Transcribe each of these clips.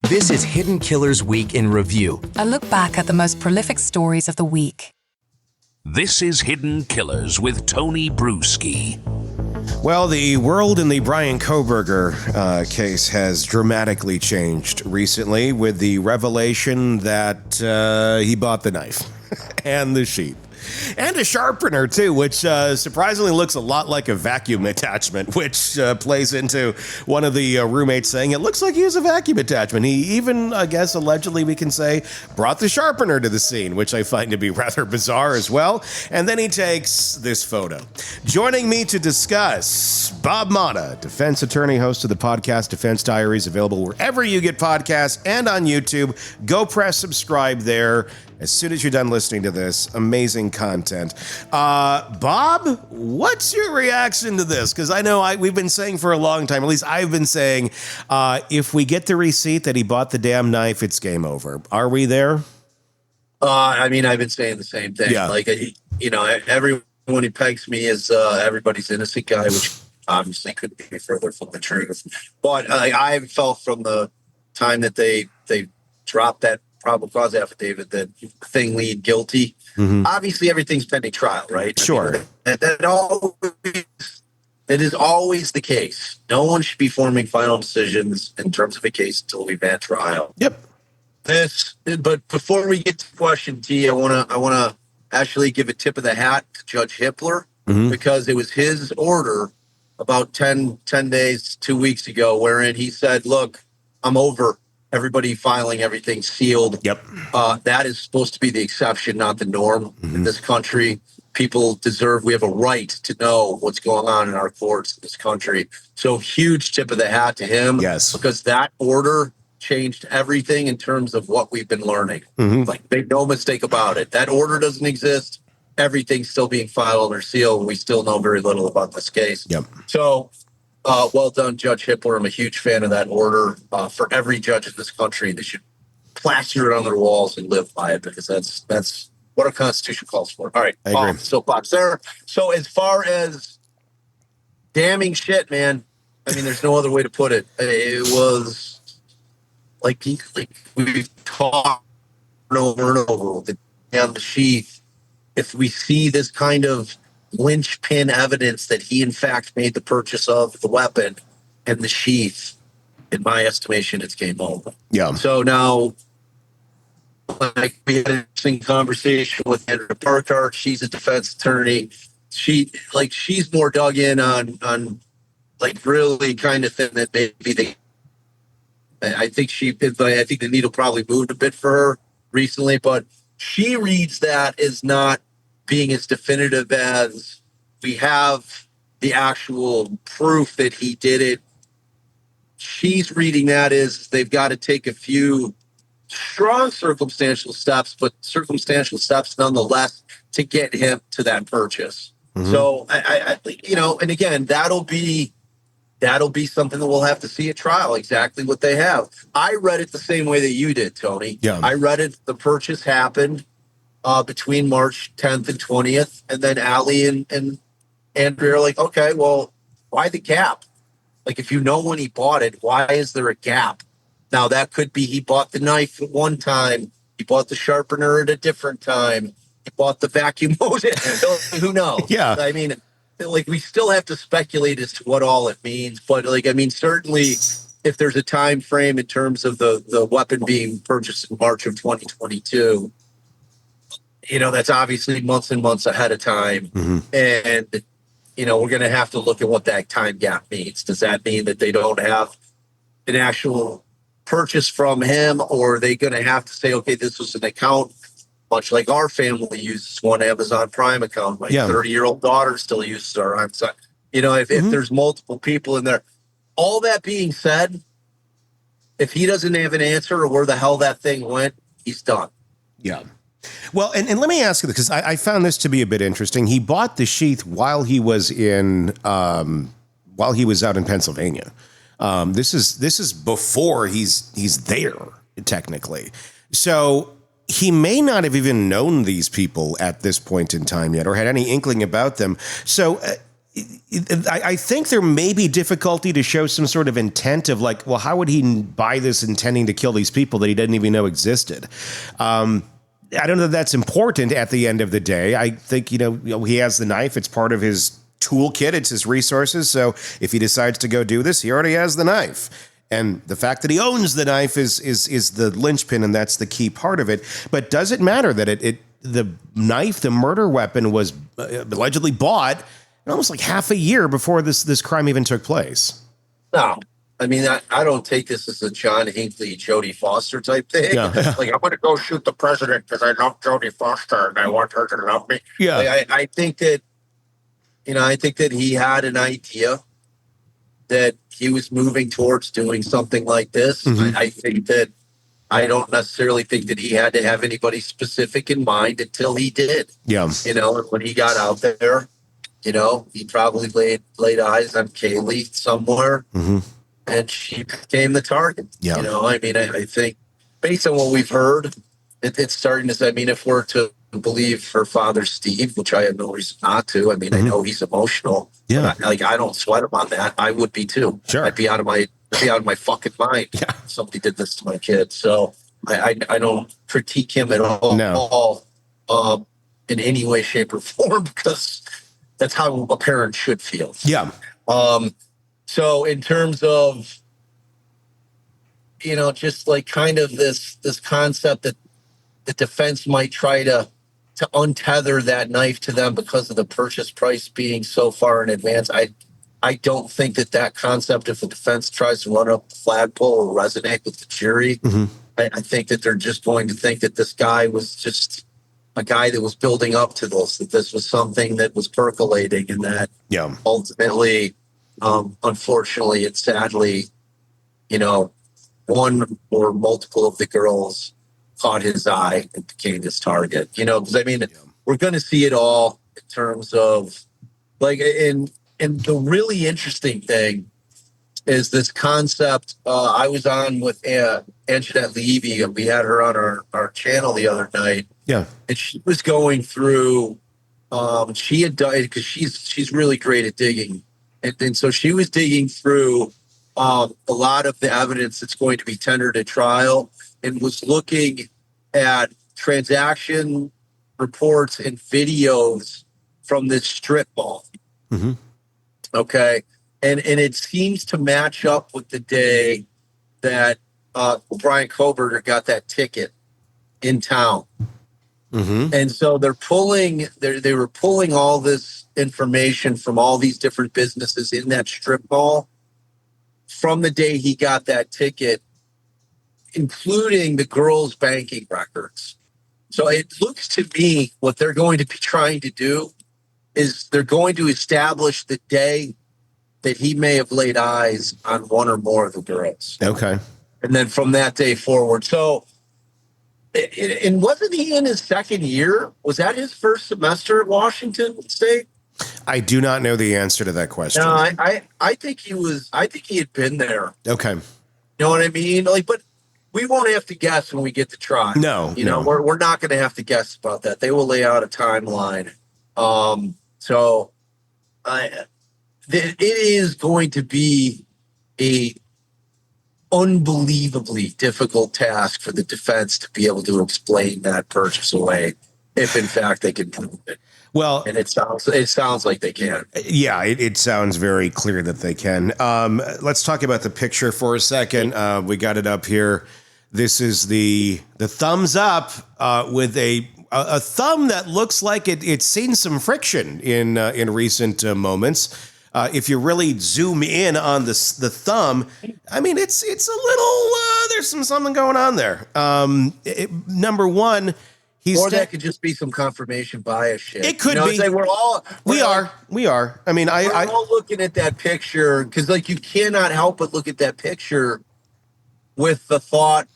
This is Hidden Killers Week in Review. A look back at the most prolific stories of the week. This is Hidden Killers with Tony Brueski. Well, the world in the Brian Kohberger case has dramatically changed recently with the revelation that he bought the knife and the sheath. And a sharpener, too, which surprisingly looks a lot like a vacuum attachment, which plays into one of the roommates saying it looks like he has a vacuum attachment. He even, I guess, allegedly we can say, brought the sharpener to the scene, which I find to be rather bizarre as well. And then he takes this photo. Joining me to discuss, Bob Motta, defense attorney, host of the podcast Defense Diaries, available wherever you get podcasts and on YouTube. Go press subscribe there. As soon as you're done listening to this, amazing content. Bob, what's your reaction to this? Because I know we've been saying for a long time, at least I've been saying, if we get the receipt that he bought the damn knife, it's game over. Are we there? I've been saying the same thing. Yeah. Like, everyone who pegs me as everybody's innocent guy, which obviously couldn't be further from the truth. But I felt from the time that they dropped that probable cause affidavit that thing lead guilty. Mm-hmm. Obviously, everything's pending trial, right? Sure. It is always the case. No one should be forming final decisions in terms of a case until we've had trial. Yep. But before we get to question T, I wanna actually give a tip of the hat to Judge Hippler, mm-hmm. because it was his order about 10 days, 2 weeks ago, wherein he said, "Look, I'm over everybody filing everything sealed." Yep. That is supposed to be the exception, not the norm. Mm-hmm. In this country. People we have a right to know what's going on in our courts in this country. So huge tip of the hat to him. Yes. Because that order changed everything in terms of what we've been learning. Mm-hmm. Like, make no mistake about it. That order doesn't exist. Everything's still being filed or sealed. We still know very little about this case. Yep. So, well done, Judge Hippler. I'm a huge fan of that order. For every judge in this country, they should plaster it on their walls and live by it, because that's what our Constitution calls for. All right, soapbox there. So as far as damning shit, man, there's no other way to put it. It was like we've talked over and over with the sheath. If we see this kind of linchpin evidence that he in fact made the purchase of the weapon and the sheath, in my estimation, it's game over. Yeah. So now, like, we had an interesting conversation with Andrea Parker. She's a defense attorney. She's more dug in on like really kind of thing that maybe I think the needle probably moved a bit for her recently, but she reads that as not being as definitive as we have the actual proof that he did it. She's reading that as they've got to take a few strong circumstantial steps, but circumstantial steps nonetheless to get him to that purchase. Mm-hmm. So I and again, that'll be something that we'll have to see at trial, exactly what they have. I read it the same way that you did, Tony. Yeah. I read it. The purchase happened between March 10th and 20th. And then Allie and Andrea are like, okay, well, why the gap? Like, if you know when he bought it, why is there a gap? Now, that could be he bought the knife at one time. He bought the sharpener at a different time. He bought the vacuum motor. Who knows? Yeah. We still have to speculate as to what all it means. But, certainly if there's a time frame in terms of the weapon being purchased in March of 2022, that's obviously months and months ahead of time. Mm-hmm. And, we're going to have to look at what that time gap means. Does that mean that they don't have an actual purchase from him, or are they going to have to say, okay, this was an account, much like our family uses one Amazon Prime account. My 30-year-old daughter still uses our Amazon. If there's multiple people in there. All that being said, if he doesn't have an answer or where the hell that thing went, he's done. Yeah. Well, and let me ask you, because I found this to be a bit interesting. He bought the sheath while he was out in Pennsylvania. This is before he's there, technically. So he may not have even known these people at this point in time yet, or had any inkling about them. So I think there may be difficulty to show some sort of intent of like, well, how would he buy this intending to kill these people that he didn't even know existed? I don't know that that's important at the end of the day. I think, he has the knife. It's part of his toolkit. It's his resources. So if he decides to go do this, he already has the knife. And the fact that he owns the knife is the linchpin, and that's the key part of it. But does it matter that the knife, the murder weapon, was allegedly bought almost like half a year before this crime even took place? No. I mean, I don't take this as a John Hinckley, Jodie Foster type thing. Yeah. Like, I'm going to go shoot the president because I love Jodie Foster and I want her to love me. Yeah. Like, I think that, he had an idea that he was moving towards doing something like this. Mm-hmm. I don't necessarily think that he had to have anybody specific in mind until he did. Yeah. And when he got out there, he probably laid eyes on Kaylee somewhere. Mm-hmm. And she became the target. Yeah. I think based on what we've heard, it's starting to say, if we're to believe her father, Steve, which I have no reason not to. I Mm-hmm. I know he's emotional. Yeah. I don't sweat him on that. I would be too. Sure. I'd be out of my fucking mind. Yeah. If somebody did this to my kid. So I don't critique him at all. No. In any way, shape, or form, because that's how a parent should feel. Yeah. So in terms of, just like kind of this concept that the defense might try to untether that knife to them because of the purchase price being so far in advance, I don't think that concept, if the defense tries to run up the flagpole, will resonate with the jury. Mm-hmm. I think that they're just going to think that this guy was just a guy that was building up to this, that this was something that was percolating, and that ultimately, unfortunately and sadly, one or multiple of the girls caught his eye and became his target. Because we're going to see it all in terms of like, and the really interesting thing is this concept. I was on with Anjanette Levy, and we had her on our channel the other night. Yeah. And she was going through, she had done, because she's really great at digging. And so she was digging through a lot of the evidence that's going to be tendered at trial, and was looking at transaction reports and videos from this strip mall. Mm-hmm. Okay. And it seems to match up with the day that Brian Kohberger got that ticket in town. Mm-hmm. And so they were pulling all this information from all these different businesses in that strip mall from the day he got that ticket, including the girls' banking records. So it looks to me what they're going to be trying to do is they're going to establish the day that he may have laid eyes on one or more of the girls. Okay. And then from that day forward. So, and wasn't he in his second year? Was that his first semester at Washington State? I do not know the answer to that question. No, I think he was. I think he had been there. Okay. You know what I mean? Like, but we won't have to guess when we get to trial. No, we're not going to have to guess about that. They will lay out a timeline. It is going to be a unbelievably difficult task for the defense to be able to explain that purchase away, if in fact they can prove it. Well, and it sounds like they can. Yeah, it sounds very clear that they can. Let's talk about the picture for a second. We got it up here. This is the thumbs up with a thumb that looks like it's seen some friction in recent moments. If you really zoom in on the thumb, I mean, it's a little, there's something going on there. Number one, that could just be some confirmation bias shit. It could be. We are. I mean, we're all looking at that picture because, like, you cannot help but look at that picture with the thought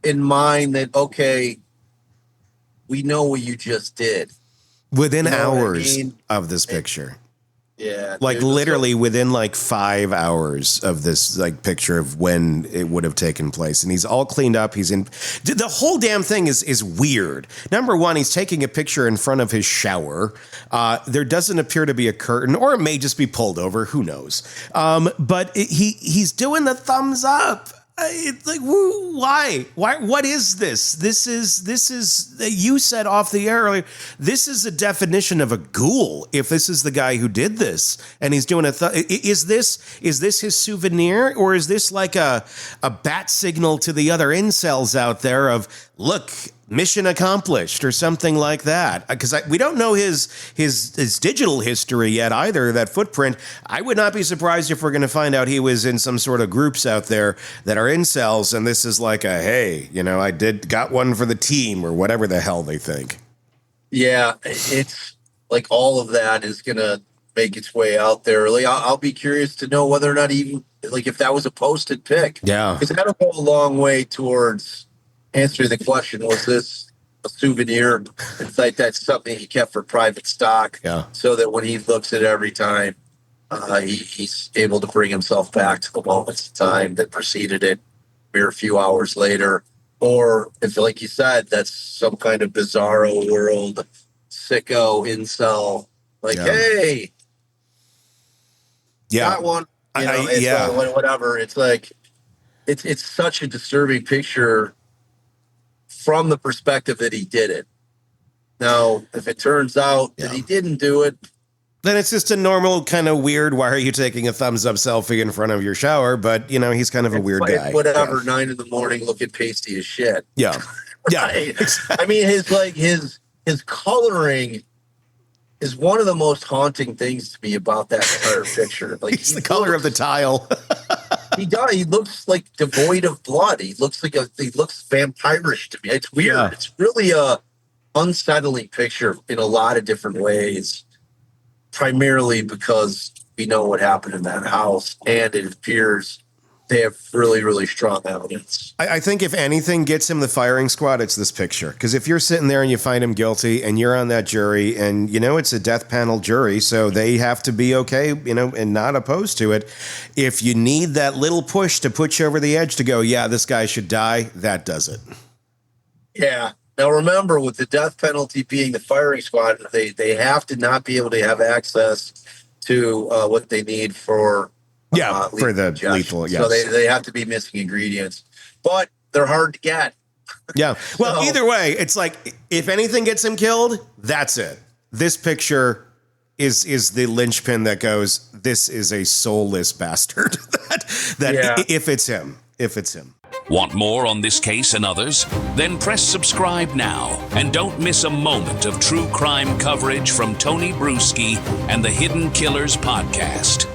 in mind that, okay, we know what you just did. Within hours of this picture. Yeah. Like dude, literally within like 5 hours of this like picture of when it would have taken place. And he's all cleaned up. He's in the whole damn thing is weird. Number one, he's taking a picture in front of his shower. There doesn't appear to be a curtain, or it may just be pulled over. Who knows? But he's doing the thumbs up. It's like, why? What is this? This is, you said off the air earlier, this is the definition of a ghoul. If this is the guy who did this and he's doing is this his souvenir, or is this like a bat signal to the other incels out there of, look, mission accomplished or something like that? Because we don't know his digital history yet either, that footprint. I would not be surprised if we're going to find out he was in some sort of groups out there that are incels, and this is like a, hey, I got one for the team, or whatever the hell they think. Yeah, it's like all of that is going to make its way out there. Like, I'll be curious to know whether or not even, like, if that was a posted pic. Yeah. Because that'll go a long way towards answering the question, was this a souvenir? It's like that's something he kept for private stock, so that when he looks at it every time, he's able to bring himself back to the moments of time that preceded it mere few hours later. Or if, like you said, that's some kind of bizarro world, sicko, incel, like, hey, got one, whatever. It's like, it's such a disturbing picture from the perspective that he did it. Now, if it turns out that he didn't do it, then it's just a normal kind of weird, why are you taking a thumbs up selfie in front of your shower? But, he's kind of a weird guy. Whatever, 9 a.m, looking pasty as shit. Yeah. Yeah. I mean, his coloring is one of the most haunting things to me about that entire picture. Like, it's the color of the tile. He does. He looks like devoid of blood. He looks vampirish to me. It's weird. Yeah. It's really a unsettling picture in a lot of different ways, primarily because we know what happened in that house, and it appears they have really, really strong evidence. I think if anything gets him the firing squad, it's this picture. Because if you're sitting there and you find him guilty and you're on that jury, and it's a death panel jury, so they have to be okay, and not opposed to it. If you need that little push to put you over the edge to go, yeah, this guy should die, that does it. Yeah. Now remember, with the death penalty being the firing squad, they have to not be able to have access to what they need for for the lethal. Yes. So they have to be missing ingredients, but they're hard to get. Yeah. Well, either way, it's like, if anything gets him killed, that's it. This picture is the linchpin that goes, this is a soulless bastard. If it's him. Want more on this case and others? Then press subscribe now and don't miss a moment of true crime coverage from Tony Brueski and the Hidden Killers podcast.